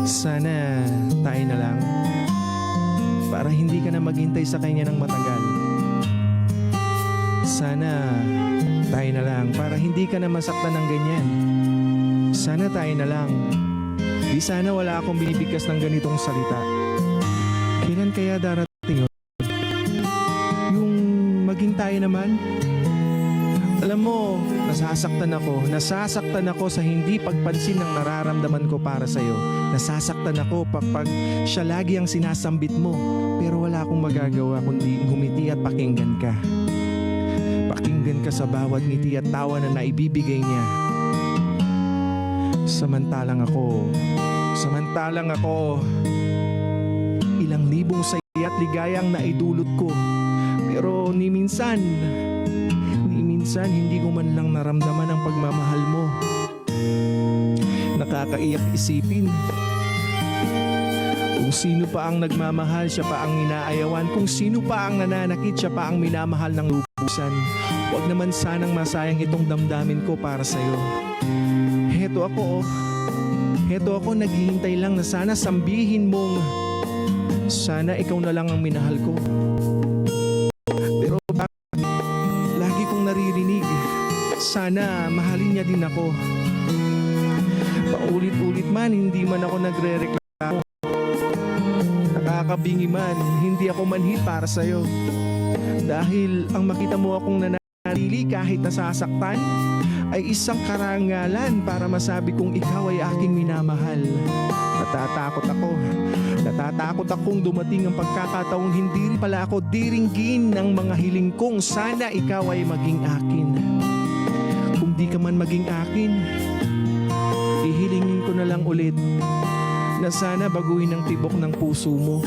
Sana tayo na lang para hindi ka na maghintay sa kanya ng matagal. Sana tayo na lang para hindi ka na masaktan ng ganyan. Sana tayo na lang. Di sana wala akong binibigkas ng ganitong salita. Kailan kaya darating yun? Yung maging tayo naman? Alam mo, nasasaktan ako sa hindi pagpansin ng nararamdaman ko para sa'yo. Nasasaktan ako pag siya lagi ang sinasambit mo. Pero wala akong magagawa kundi ngumiti at pakinggan ka. Pakinggan ka sa bawat ngiti at tawa na naibibigay niya. Samantalang ako, ilang libong saya at ligayang naidulot ko. Pero ni minsan hindi ko man lang naramdaman ang pagmamahal mo. Nakakaiyak isipin. Kung sino pa ang nagmamahal, siya pa ang inaayawan. Kung sino pa ang nananakit, siya pa ang minamahal ng lubusan. Huwag naman sanang masayang itong damdamin ko para sa'yo. Heto ako naghihintay lang na sana sambihin mong sana ikaw na lang ang minahal ko. Pero lagi kong naririnig, sana mahalin niya din ako. Paulit-ulit man, hindi man ako nagre-reklamo. Nakakabingi man, hindi ako manhid para sa'yo. Dahil ang makita mo akong nananatili kahit nasasaktan, ay isang karangalan para masabi kong ikaw ay aking minamahal. Natatakot akong dumating ang pagkakataong hindi rin pala ako diringgin ng mga hiling kong sana ikaw ay maging akin. Kung di ka man maging akin, ihilingin ko na lang ulit na sana baguhin ang tibok ng puso mo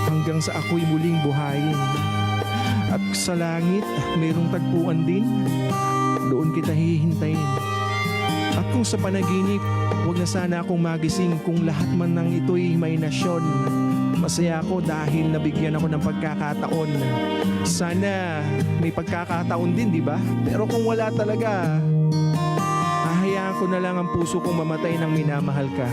hanggang sa ako'y muling buhayin. At sa langit, mayroong tagpuan din. Doon kita hihintayin. At kung sa panaginip, huwag na sana akong magising kung lahat man ng ito'y may nasyon. Masaya ako dahil nabigyan ako ng pagkakataon. Sana may pagkakataon din, di ba? Pero kung wala talaga, hahayaan ko na lang ang puso kong mamatay ng minamahal ka.